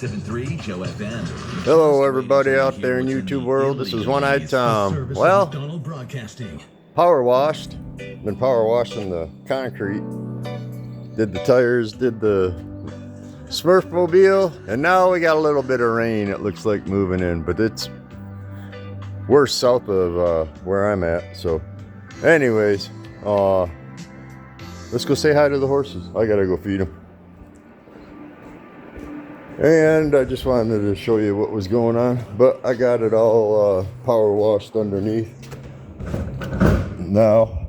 98.73 Joe FM. Hello, everybody out there in YouTube world. This is One-Eyed Tom. Well, power washed. Been power washing the concrete. Did the tires, did the Smurf mobile, and now we got a little bit of rain. It looks like moving in, but we're south of where I'm at. So, anyways, let's go say hi to the horses. I gotta go feed them. And I just wanted to show you what was going on, but I got it all power washed underneath now.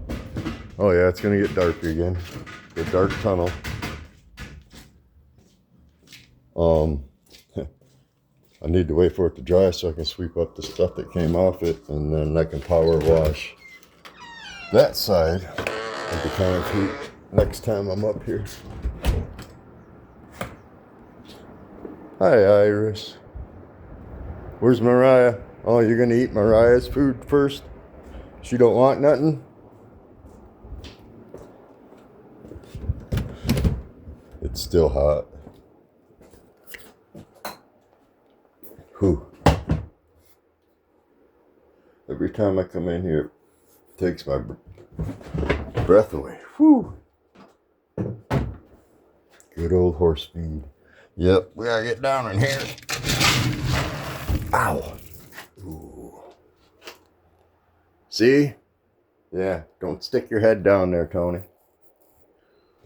Oh yeah, it's gonna get dark again. The dark tunnel. I need to wait for it to dry so I can sweep up the stuff that came off it, and then I can power wash that side of the concrete next time I'm up here. Hi, Iris. Where's Mariah? Oh, you're gonna eat Mariah's food first? She don't want nothing? It's still hot. Whew. Every time I come in here, it takes my breath away. Whew. Good old horse feed. Yep, we gotta get down in here. Ow. Ooh. See? Yeah, don't stick your head down there, Tony.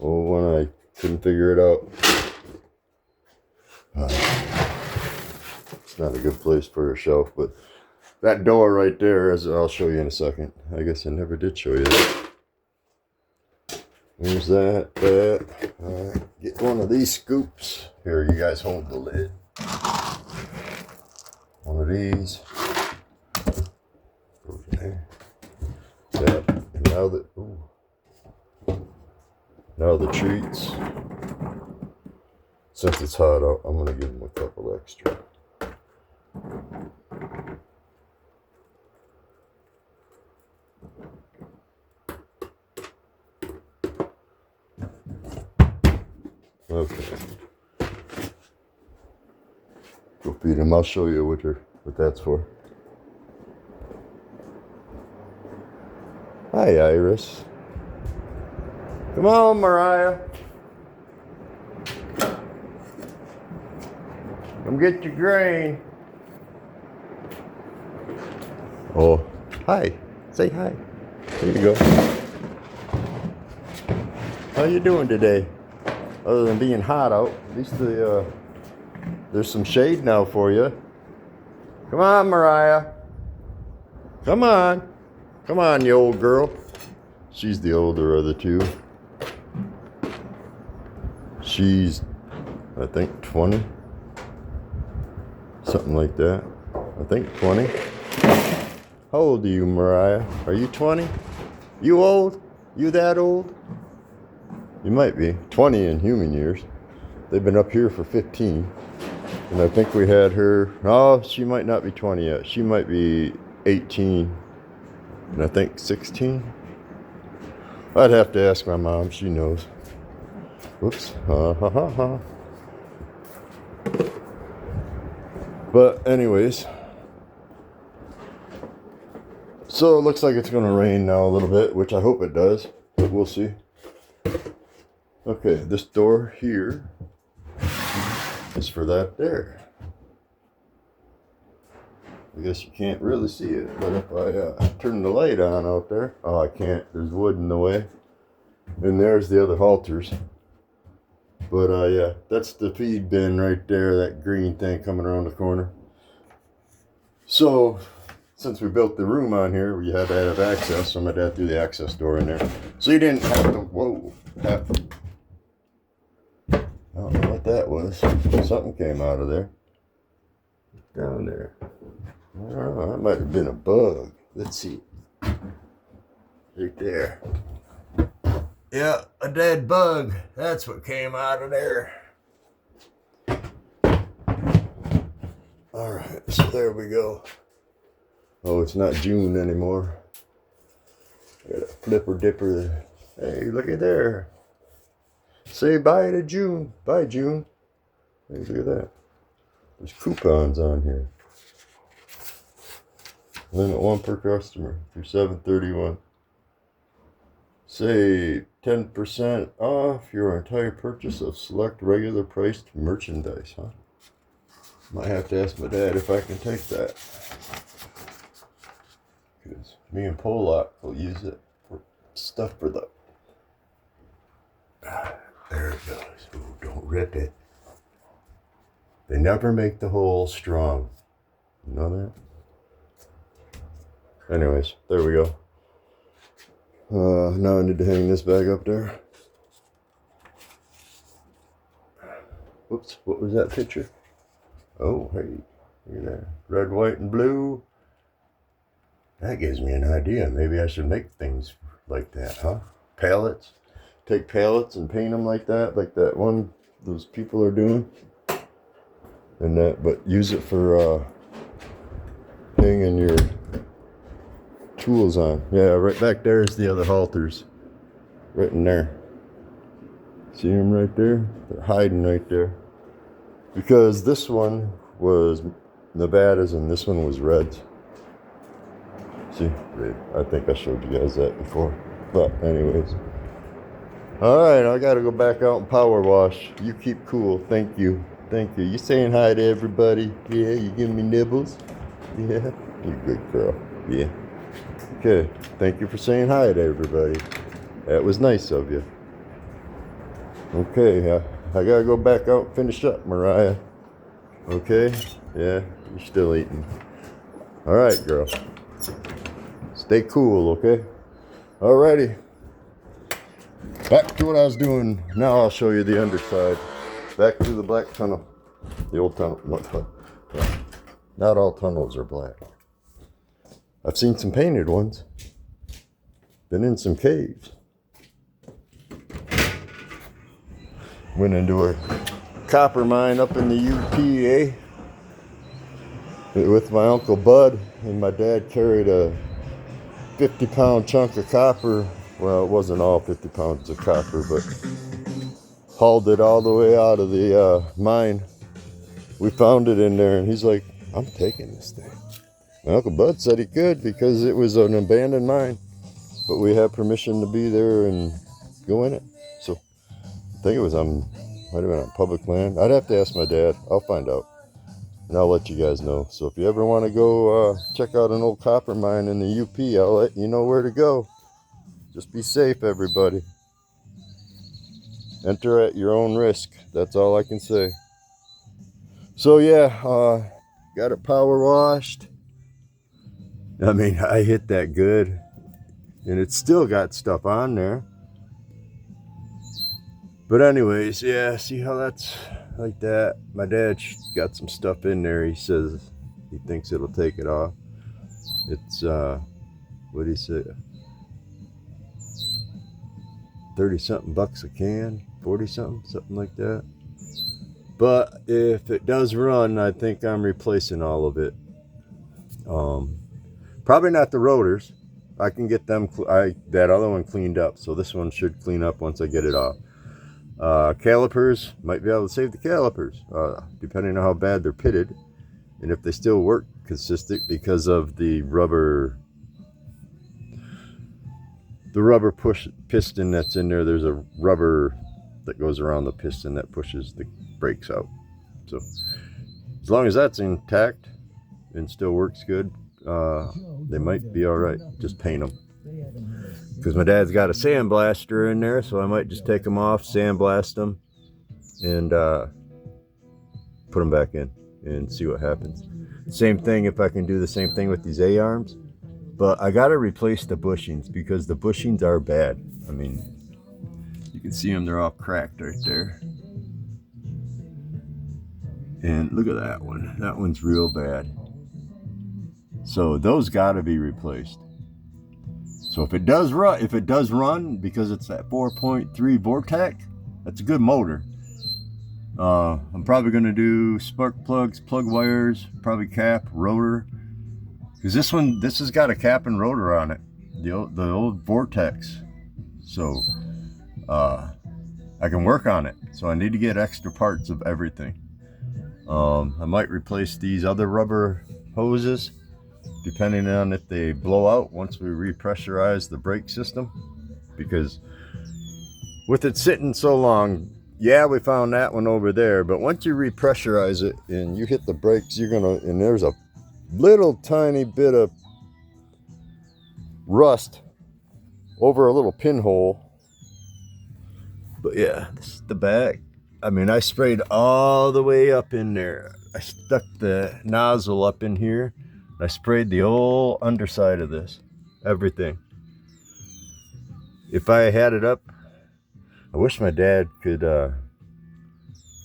Oh, when I couldn't figure it out. It's not a good place for a shelf, but that door right there, as I'll show you in a second. I guess I never did show you that. There's that. Alright, get one of these scoops. Here, you guys hold the lid. One of these. Over there. That. And now the treats. Since it's hot out, I'm going to give them a couple extra. Okay. Go feed him. I'll show you what that's for. Hi, Iris. Come on, Mariah. Come get your grain. Oh, hi. Say hi. There you go. How you doing today? Other than being hot out, at least there's some shade now for you. Come on, Mariah. Come on. Come on, you old girl. She's the older of the two. She's, I think, 20. Something like that. I think 20. How old are you, Mariah? Are you 20? You old? You that old? You might be. 20 in human years. They've been up here for 15. And I think we had her... Oh, she might not be 20 yet. She might be 18. And I think 16. I'd have to ask my mom. She knows. Whoops. But anyways. So it looks like it's going to rain now a little bit, which I hope it does. But we'll see. Okay, this door here is for that there. I guess you can't really see it, but if I turn the light on out there, oh, I can't. There's wood in the way. And there's the other halters. But yeah, that's the feed bin right there, that green thing coming around the corner. So, since we built the room on here, we had to have access, so my dad threw the access door in there. So you didn't have to, I don't know what that was. Something came out of there. Down there. I don't know. That might have been a bug. Let's see. Right there. Yeah, a dead bug. That's what came out of there. Alright, so there we go. Oh, it's not June anymore. I got a flipper dipper. Hey, look at there. Say bye to June. Bye, June. Hey, look at that. There's coupons on here. Limit 1 per customer through 7/31. Save 10% off your entire purchase of select regular priced merchandise, huh? Might have to ask my dad if I can take that. Because me and Polak will use it for stuff for the... There it goes. Ooh, don't rip it. They never make the hole strong. You know that? Anyways, there we go. Now I need to hang this bag up there. Whoops, what was that picture? Oh, hey, look at that. Red, white, and blue. That gives me an idea. Maybe I should make things like that, huh? Pallets. Take pallets and paint them like that one those people are doing. And that, but use it for hanging your tools on. Yeah, right back there is the other halters. Right in there. See them right there? They're hiding right there. Because this one was Nevada's and this one was Red's. See, I think I showed you guys that before. But anyways. Alright, I gotta go back out and power wash. You keep cool. Thank you. Thank you. You saying hi to everybody? Yeah, you giving me nibbles? Yeah. You good girl. Yeah. Okay. Thank you for saying hi to everybody. That was nice of you. Okay, I gotta go back out and finish up, Mariah. Okay? Yeah, you're still eating. Alright, girl. Stay cool, okay? Alrighty. Back to what I was doing. Now I'll show you the underside. Back to the black tunnel. The old tunnel. Not all tunnels are black. I've seen some painted ones. Been in some caves. Went into a copper mine up in the UP, with my Uncle Bud, and my dad carried a 50-pound chunk of copper. Well, it wasn't all 50 pounds of copper, but hauled it all the way out of the mine. We found it in there, and he's like, I'm taking this thing. My Uncle Bud said he could because it was an abandoned mine, but we had permission to be there and go in it. So I think it was might have been on public land. I'd have to ask my dad. I'll find out, and I'll let you guys know. So if you ever want to go check out an old copper mine in the UP, I'll let you know where to go. Just be safe, everybody. Enter at your own risk. That's all I can say. So yeah, got it power washed. I mean, I hit that good, and it's still got stuff on there. But anyways, yeah, see how that's like that? My dad got some stuff in there. He says he thinks it'll take it off. It's, what did he say? 30-something bucks a can, 40-something like that. But if it does run, I think I'm replacing all of it. Probably not the rotors. I can get them, that other one cleaned up, so this one should clean up once I get it off. Calipers, might be able to save the calipers, depending on how bad they're pitted, and if they still work consistent because of the rubber push piston that's in there. There's a rubber that goes around the piston that pushes the brakes out. So as long as that's intact and still works good, they might be all right. Just paint them. Because my dad's got a sandblaster in there, so I might just take them off, sandblast them, and put them back in and see what happens. Same thing if I can do the same thing with these A-arms. But I got to replace the bushings because the bushings are bad. I mean, you can see them, they're all cracked right there. And look at that one. That one's real bad. So those got to be replaced. So if it does run, because it's that 4.3 Vortec, that's a good motor. I'm probably going to do spark plugs, plug wires, probably cap, rotor. Because this has got a cap and rotor on it, the old Vortex. So I can work on it. So I need to get extra parts of everything. I might replace these other rubber hoses depending on if they blow out once we repressurize the brake system, because with it sitting so long, yeah, we found that one over there, but once you repressurize it and you hit the brakes, and there's a little tiny bit of rust over a little pinhole. But yeah, this is the back. I mean, I sprayed all the way up in there. I stuck the nozzle up in here. I sprayed the whole underside of this, everything. If I had it up, I wish my dad could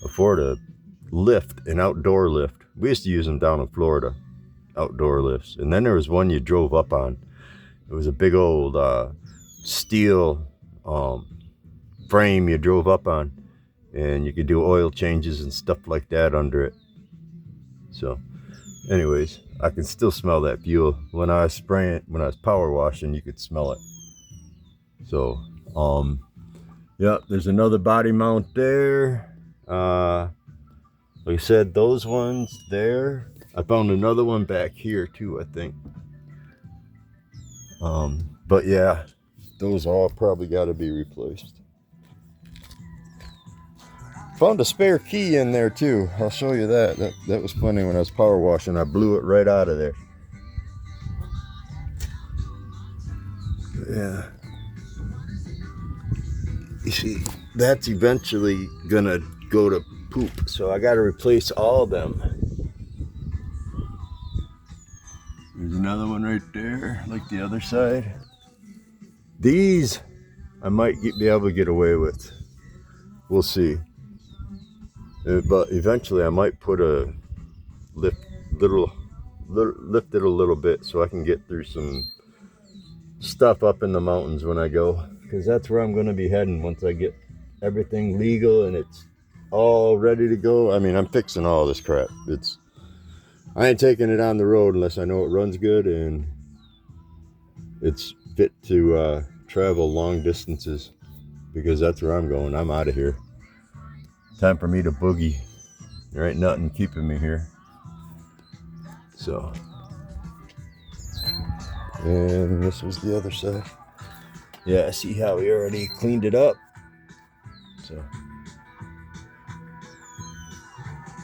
afford a lift, an outdoor lift. We used to use them down in Florida, outdoor lifts. And then there was one you drove up on. It was a big old steel frame you drove up on, and you could do oil changes and stuff like that under it. So anyways, I can still smell that fuel. When I was spraying it, when I was power washing, you could smell it. So yeah, there's another body mount there. Like I said, those ones there. I found another one back here too, I think. But yeah, those all probably got to be replaced. Found a spare key in there too. I'll show you that. That was funny. When I was power washing, I blew it right out of there. Yeah. You see, that's eventually gonna go to poop, so I got to replace all of them. There's another one right there, like the other side. These I might be able to get away with. We'll see. But eventually I might put a lift it a little bit so I can get through some stuff up in the mountains when I go, because that's where I'm going to be heading once I get everything legal and it's all ready to go. I mean, I'm fixing all this crap. I ain't taking it on the road unless I know it runs good and it's fit to travel long distances, because that's where I'm going. I'm out of here. Time for me to boogie. There ain't nothing keeping me here. So, and this was the other side. Yeah, see how we already cleaned it up. So,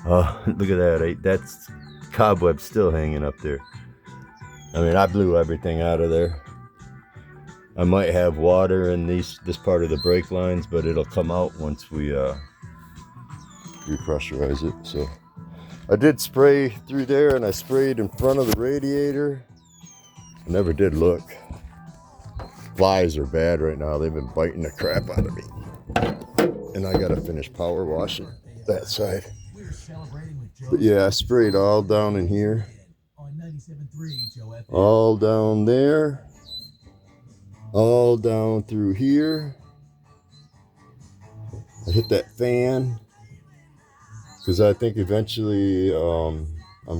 oh, look at that. That's cobweb still hanging up there. I mean, I blew everything out of there. I might have water in this part of the brake lines, but it'll come out once we repressurize it. So I did spray through there, and I sprayed in front of the radiator. I never did look. Flies are bad right now. They've been biting the crap out of me, and I gotta finish power washing that side. But yeah, I sprayed all down in here, all down there, all down through here. I hit that fan because I think eventually I'm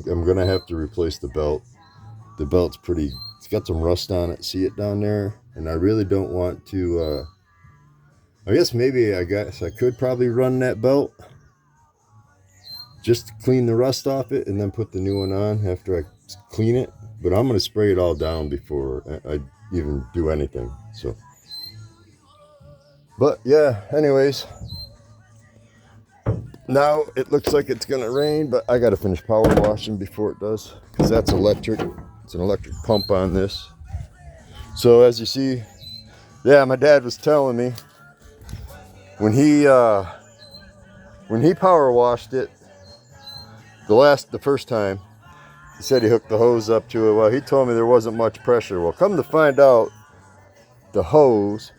gonna have to replace the belt. The belt's it's got some rust on it. See it down there? And I really don't want to. I guess I could probably run that belt just to clean the rust off it and then put the new one on after I clean it. But I'm gonna spray it all down before I even do anything. So, but yeah. Anyways. Now it looks like it's gonna rain, but I gotta finish power washing before it does, because that's electric. It's an electric pump on this. So as you see, yeah, my dad was telling me when he power washed it the first time, he said he hooked the hose up to it. Well, he told me there wasn't much pressure. Well, come to find out, the hose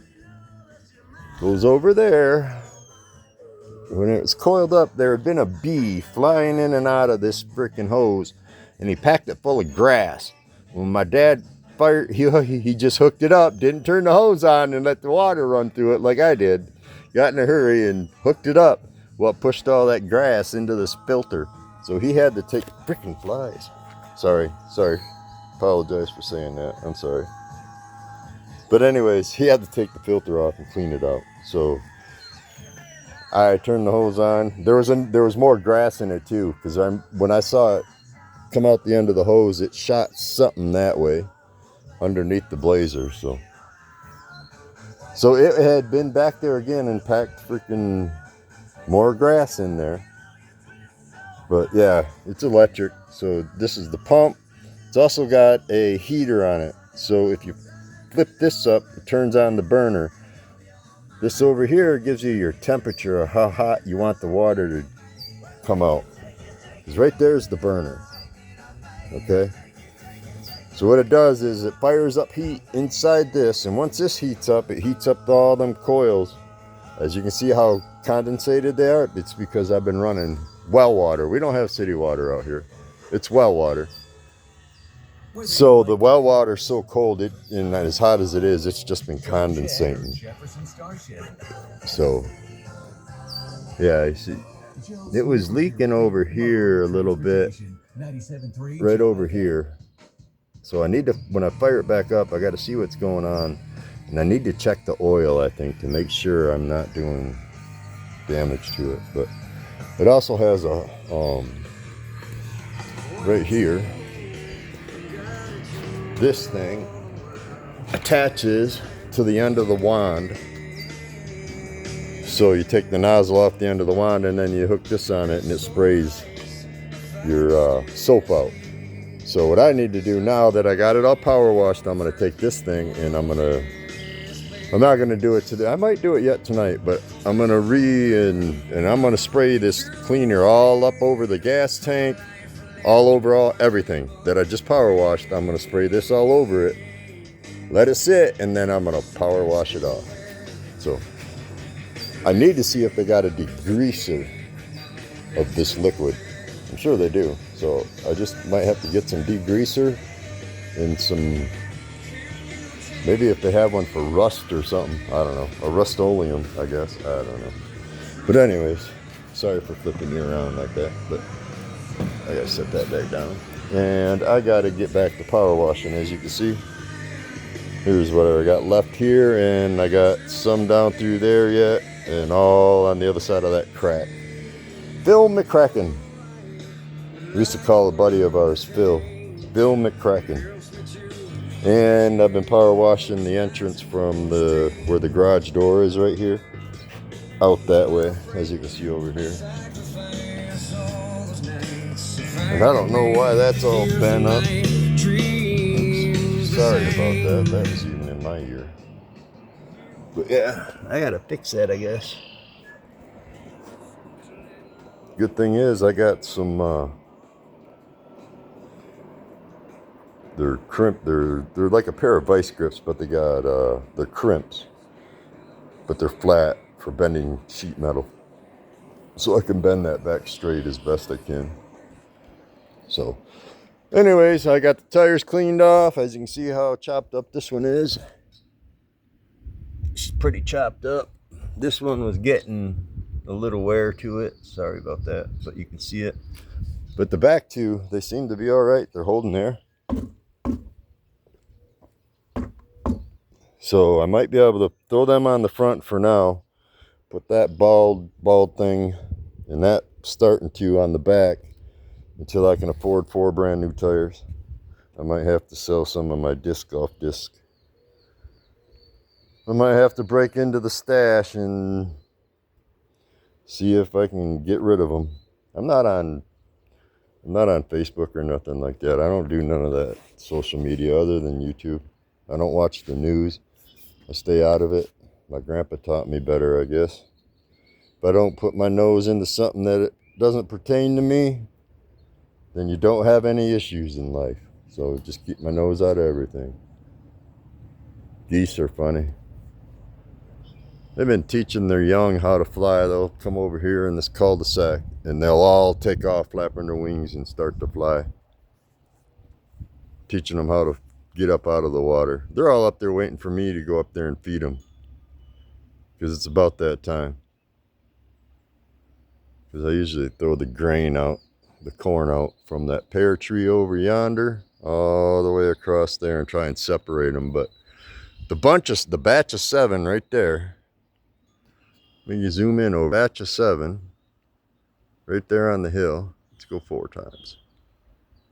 goes over there. When it was coiled up, there had been a bee flying in and out of this freaking hose, and he packed it full of grass. When my dad fired, he just hooked it up, didn't turn the hose on and let the water run through it like I did. Got in a hurry and hooked it up. Well, it pushed all that grass into this filter. So he had to take freaking flies. Sorry. Apologize for saying that. I'm sorry. But anyways, he had to take the filter off and clean it out. So I turned the hose on. There was more grass in it too, because when I saw it come out the end of the hose, it shot something that way underneath the blazer. So it had been back there again and packed freaking more grass in there. But yeah, it's electric. So this is the pump. It's also got a heater on it. So if you flip this up, it turns on the burner. This over here gives you your temperature of how hot you want the water to come out. Because right there is the burner. Okay? So what it does is it fires up heat inside this, and once this heats up, it heats up all them coils. As you can see how condensated they are, it's because I've been running well water. We don't have city water out here. It's well water. So the well water is so cold, and as hot as it is, it's just been condensating. So yeah, you see, it was leaking over here a little bit, right over here. So I need to, when I fire it back up, I got to see what's going on, and I need to check the oil, I think, to make sure I'm not doing damage to it. But it also has a right here, this thing attaches to the end of the wand. So you take the nozzle off the end of the wand, and then you hook this on it, and it sprays your soap out. So what I need to do now that I got it all power washed, I'm going to take this thing and I'm not going to do it today. I might do it yet tonight, but I'm going to and I'm going to spray this cleaner all up over the gas tank, all over everything that I just power washed. I'm going to spray this all over it, let it sit, and then I'm going to power wash it off. So I need to see if they got a degreaser of this liquid. I'm sure they do. So I just might have to get some degreaser and some, maybe if they have one for rust or something. I don't know. A Rust-Oleum, I guess. I don't know. But anyways, sorry for flipping you around like that, but I gotta set that back down. And I gotta get back to power washing. As you can see, here's what I got left here, and I got some down through there yet, and all on the other side of that crack. Phil McCracken. We used to call a buddy of ours Phil McCracken. And I've been power washing the entrance from where the garage door is right here, out that way, as you can see over here. And I don't know why that's all bent up. Oops. Sorry about that. That was even in my ear. But yeah, I gotta fix that, I guess. Good thing is I got some they're crimp. They're like a pair of vice grips, but they got they're crimps, but they're flat for bending sheet metal. So I can bend that back straight as best I can. So, anyways, I got the tires cleaned off. As you can see how chopped up this one is. It's pretty chopped up. This one was getting a little wear to it. Sorry about that, but you can see it. But the back two, they seem to be all right. They're holding there. So I might be able to throw them on the front for now. Put that bald thing and that starting to on the back until I can afford 4 brand new tires. I might have to sell some of my disc golf discs. I might have to break into the stash and see if I can get rid of them. I'm not on Facebook or nothing like that. I don't do none of that social media other than YouTube. I don't watch the news. I stay out of it. My grandpa taught me better, I guess. If I don't put my nose into something that it doesn't pertain to me, then you don't have any issues in life. So just keep my nose out of everything. Geese are funny. They've been teaching their young how to fly. They'll come over here in this cul-de-sac and they'll all take off flapping their wings and start to fly. Teaching them how to get up out of the water. They're all up there waiting for me to go up there and feed them. Because it's about that time. Because I usually throw the grain out, the corn out from that pear tree over yonder all the way across there and try and separate them. But the batch of 7 right there, When you zoom in over batch of 7, right there on the hill. Let's go 4 times.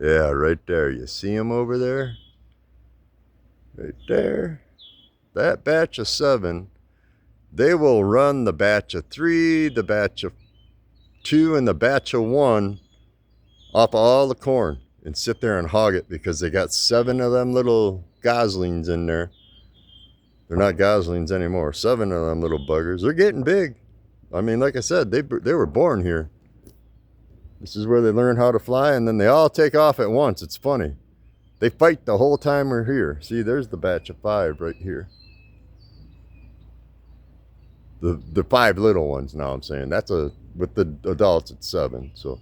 Yeah, right there. You see them over there? Right there. That batch of 7, they will run the batch of 3, the batch of 2, and the batch of 1 off of all the corn and sit there and hog it because they got 7 of them little goslings in there. They're not goslings anymore. 7 of them little buggers. They're getting big. I mean, like I said, they were born here. This is where they learn how to fly, and then they all take off at once. It's funny. They fight the whole time we're here. See, there's the batch of 5 right here. The 5 little ones, now I'm saying. That's with the adults, it's 7. So,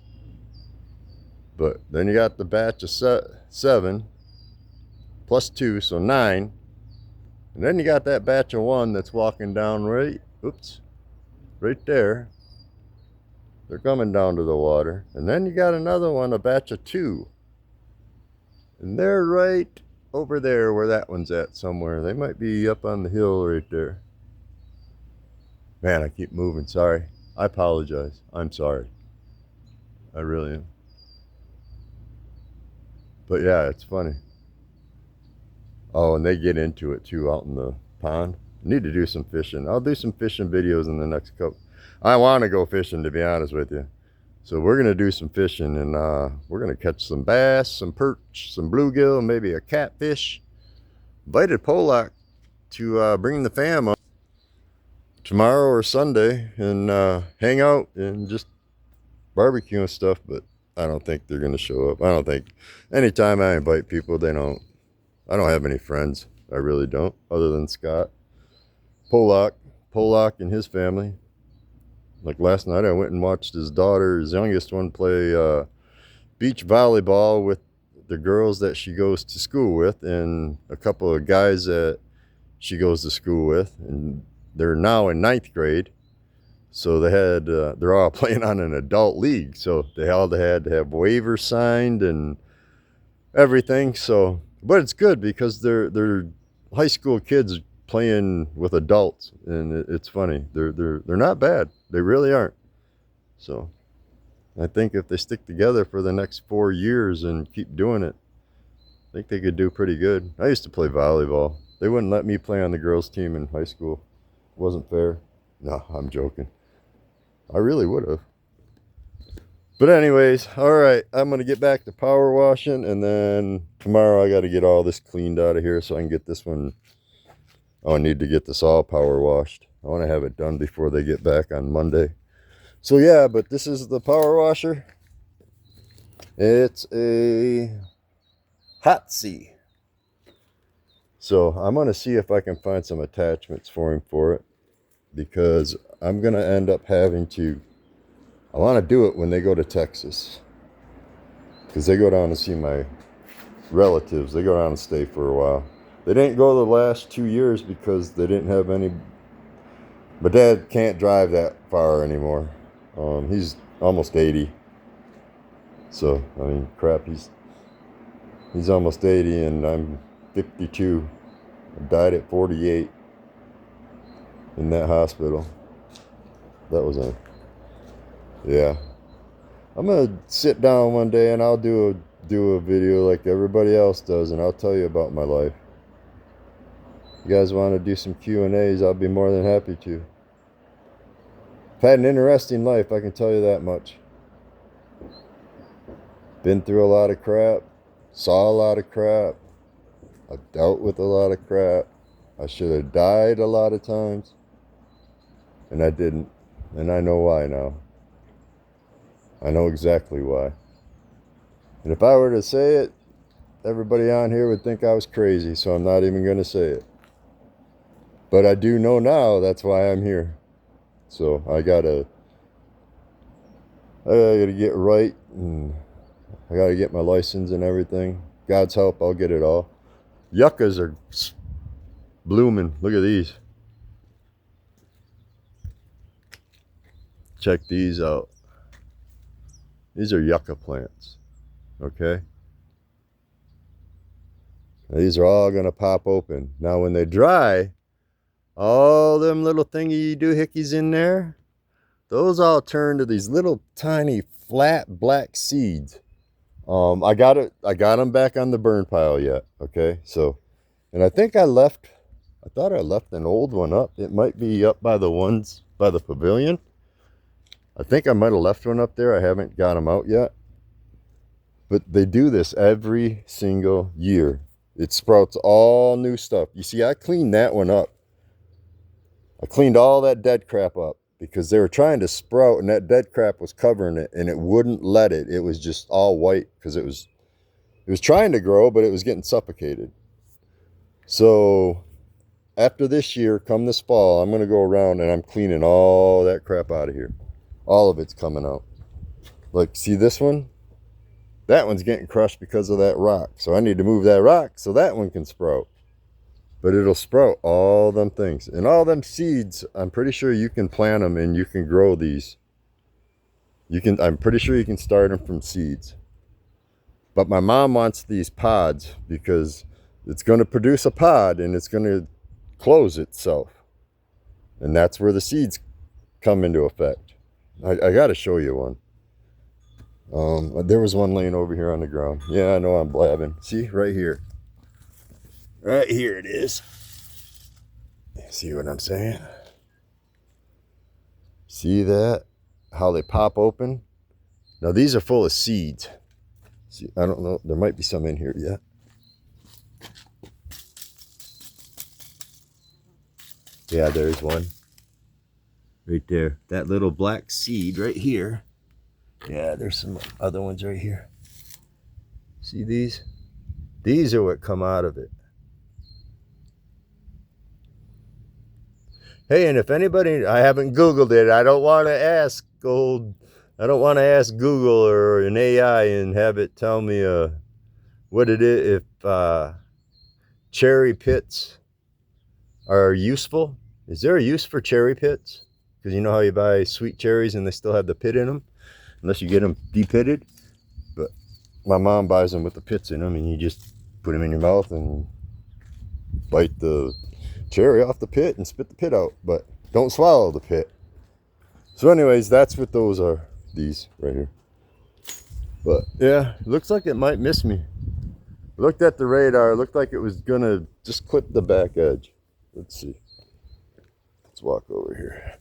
but then you got the batch of 7 plus 2, so 9. And then you got that batch of 1 that's walking down right there. They're coming down to the water. And then you got another one, a batch of 2. And they're right over there where that one's at somewhere. They might be up on the hill right there. Man, I keep moving. Sorry. I apologize. I'm sorry. I really am. But yeah, it's funny. Oh, and they get into it too out in the pond. I need to do some fishing. I'll do some fishing videos in the next couple. I want to go fishing, to be honest with you. So we're going to do some fishing, and we're going to catch some bass, some perch, some bluegill, maybe a catfish. Invited Polak to bring the fam up tomorrow or Sunday and hang out and just barbecue and stuff, but I don't think they're going to show up. I don't think anytime I invite people, I don't have any friends. I really don't, other than Scott. Polak and his family. Like last night, I went and watched his youngest one, play beach volleyball with the girls that she goes to school with and a couple of guys that she goes to school with. And they're now in 9th grade. So they're all playing on an adult league. So they all had to have waivers signed and everything. So, but it's good because they're high school kids playing with adults, and it's funny. They're not bad. They really aren't. So I think if they stick together for the next 4 years and keep doing it, I think they could do pretty good. I used to play volleyball. They wouldn't let me play on the girls' team in high school. It wasn't fair. No, I'm joking. I really would have. But anyways, all right, I'm going to get back to power washing, and then tomorrow I got to get all this cleaned out of here so I can get this one. Oh, I need to get this all power washed. I want to have it done before they get back on Monday. So yeah, but this is the power washer. It's a Hotsy. So I'm going to see if I can find some attachments for him for it, because I'm going to end up having to, I want to do it when they go to Texas, because they go down to see my relatives. They go down and stay for a while. They didn't go the last 2 years because they didn't have any. My dad can't drive that far anymore. He's almost 80. So, I mean, crap, he's almost 80 and I'm 52. I died at 48 in that hospital. That was yeah. I'm going to sit down one day and I'll do a video like everybody else does, and I'll tell you about my life. You guys want to do some Q&As, I'll be more than happy to. I've had an interesting life, I can tell you that much. Been through a lot of crap, saw a lot of crap, I've dealt with a lot of crap. I should have died a lot of times, and I didn't, and I know why now. I know exactly why. And if I were to say it, everybody on here would think I was crazy, so I'm not even going to say it. But I do know now that's why I'm here. So I gotta get right, and I gotta get my license and everything. God's help, I'll get it all. Yuccas are blooming. Look at these. Check these out. These are yucca plants. Okay? Now, these are all gonna pop open. Now when they dry, all them little thingy doohickeys in there, those all turn to these little tiny flat black seeds. I got them back on the burn pile yet. Okay, so, and I think I thought I left an old one up. It might be up by the ones by the pavilion. I think I might have left one up there. I haven't got them out yet. But they do this every single year. It sprouts all new stuff. You see, I cleaned that one up. I cleaned all that dead crap up because they were trying to sprout and that dead crap was covering it and it wouldn't let it. It was just all white because it was trying to grow, but it was getting suffocated. So after this year, come this fall, I'm going to go around and I'm cleaning all that crap out of here. All of it's coming out. Like, see this one? That one's getting crushed because of that rock. So I need to move that rock so that one can sprout. But it'll sprout all them things. And all them seeds, I'm pretty sure you can plant them and you can grow these. I'm pretty sure you can start them from seeds. But my mom wants these pods because it's going to produce a pod and it's going to close itself. And that's where the seeds come into effect. I got to show you one. There was one laying over here on the ground. Yeah, I know I'm blabbing. See, right here. Right here it is. See what I'm saying? See that? How they pop open? Now these are full of seeds. See, I don't know. There might be some in here yet. Yeah, there's one. Right there. That little black seed right here. Yeah, there's some other ones right here. See these? These are what come out of it. Hey, and if anybody, I haven't Googled it. I don't want to ask Google or an AI and have it tell me what it is, if cherry pits are useful. Is there a use for cherry pits? Because you know how you buy sweet cherries and they still have the pit in them, unless you get them de-pitted. But my mom buys them with the pits in them, and you just put them in your mouth and bite the cherry off the pit and spit the pit out, but don't swallow the pit. So anyways, that's what those are, these right here. But yeah, it looks like it might miss me. Looked at the radar, it looked like it was gonna just clip the back edge. Let's see. Let's walk over here.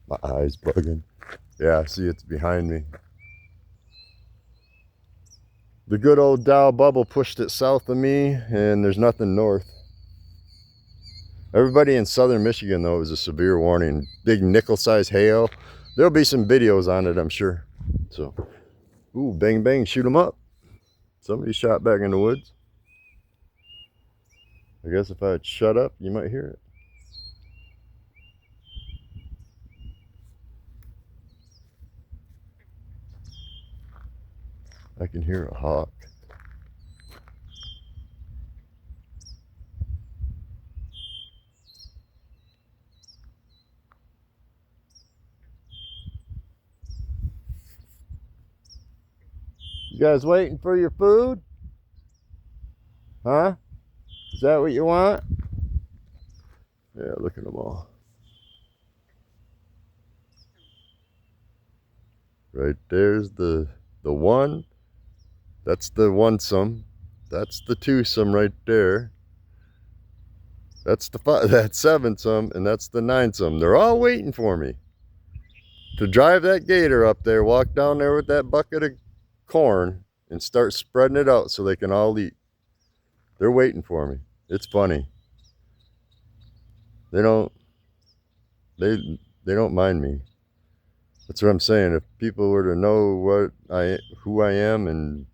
My eye's bugging. Yeah, see, it's behind me. The good old Dow bubble pushed it south of me, and there's nothing north. Everybody in southern Michigan, though, it was a severe warning. Big nickel-sized hail. There'll be some videos on it, I'm sure. So, ooh, bang, bang, shoot them up. Somebody shot back in the woods. I guess if I shut up, you might hear it. I can hear a hawk. You guys waiting for your food? Huh? Is that what you want? Yeah, look at them all. Right there's the one. That's the one-some. That's the two-some right there. That's the that's seven-some, and that's the nine-some. They're all waiting for me to drive that gator up there, walk down there with that bucket of corn, and start spreading it out so they can all eat. They're waiting for me. It's funny. They don't mind me. That's what I'm saying. If people were to know who I am, and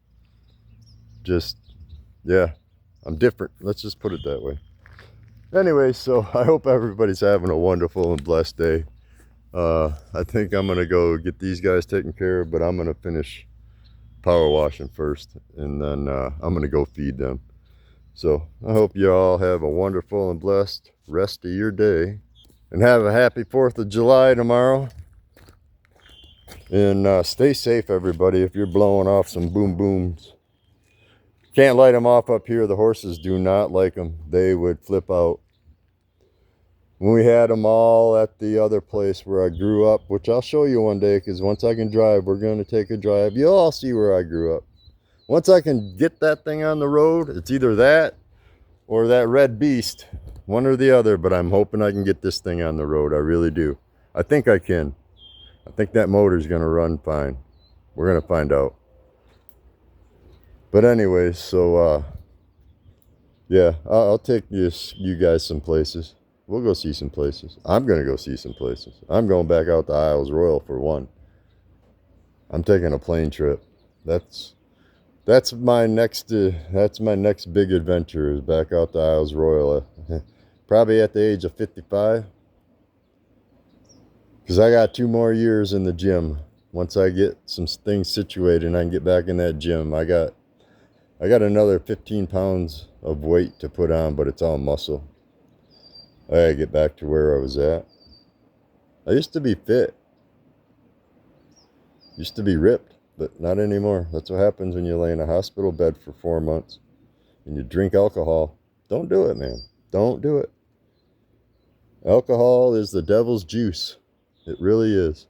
just, yeah, I'm different. Let's just put it that way. Anyway, so I hope everybody's having a wonderful and blessed day. I think I'm going to go get these guys taken care of, but I'm going to finish power washing first, and then I'm going to go feed them. So I hope you all have a wonderful and blessed rest of your day, and have a happy 4th of July tomorrow. And stay safe, everybody, if you're blowing off some boom booms. Can't light them off up here. The horses do not like them. They would flip out. When we had them all at the other place where I grew up, which I'll show you one day, because once I can drive, we're going to take a drive. You'll all see where I grew up. Once I can get that thing on the road, it's either that or that red beast, one or the other, but I'm hoping I can get this thing on the road. I really do. I think I can. I think that motor's going to run fine. We're going to find out. But anyways, so yeah, I'll take you guys some places. We'll go see some places. I'm going to go see some places. I'm going back out to Isles Royal for one. I'm taking a plane trip. That's my next big adventure, is back out to Isles Royal. Probably at the age of 55. Because I got 2 more years in the gym. Once I get some things situated and I can get back in that gym, I got another 15 pounds of weight to put on, but it's all muscle. I gotta get back to where I was at. I used to be fit. Used to be ripped, but not anymore. That's what happens when you lay in a hospital bed for 4 months and you drink alcohol. Don't do it, man. Don't do it. Alcohol is the devil's juice. It really is.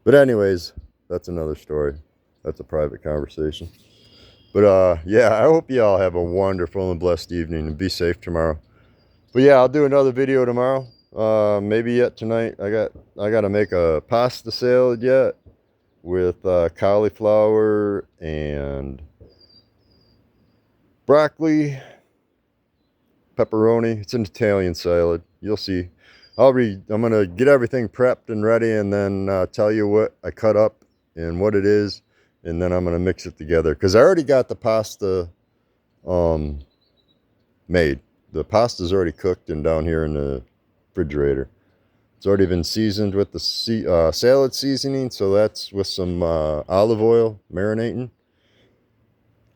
But anyways, that's another story. That's a private conversation. But yeah, I hope you all have a wonderful and blessed evening, and be safe tomorrow. But yeah, I'll do another video tomorrow. Maybe yet tonight. I got to make a pasta salad yet with cauliflower and broccoli, pepperoni. It's an Italian salad. You'll see. I'm gonna get everything prepped and ready, and then tell you what I cut up and what it is, and then I'm gonna mix it together, because I already got the pasta made. The pasta's already cooked and down here in the refrigerator. It's already been seasoned with the salad seasoning, so that's with some olive oil marinating,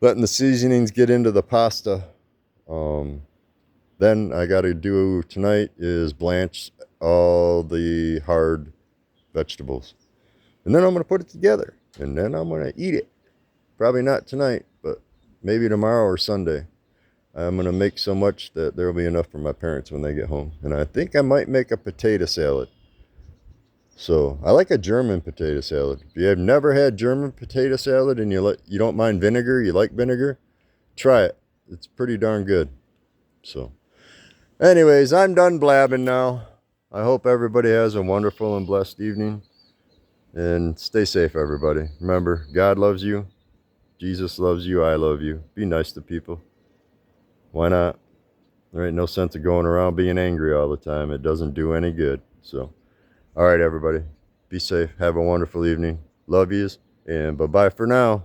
letting the seasonings get into the pasta. Then I got to do tonight is blanch all the hard vegetables, and then I'm going to put it together, and then I'm going to eat it. Probably not tonight, but maybe tomorrow or Sunday. I'm going to make so much that there will be enough for my parents when they get home. And I think I might make a potato salad. So I like a German potato salad. If you have never had German potato salad and you don't mind vinegar, you like vinegar, try it. It's pretty darn good. So anyways, I'm done blabbing now. I hope everybody has a wonderful and blessed evening. And stay safe, everybody. Remember, God loves you. Jesus loves you. I love you. Be nice to people. Why not? There ain't no sense of going around being angry all the time. It doesn't do any good. So, all right, everybody. Be safe. Have a wonderful evening. Love yous. And bye-bye for now.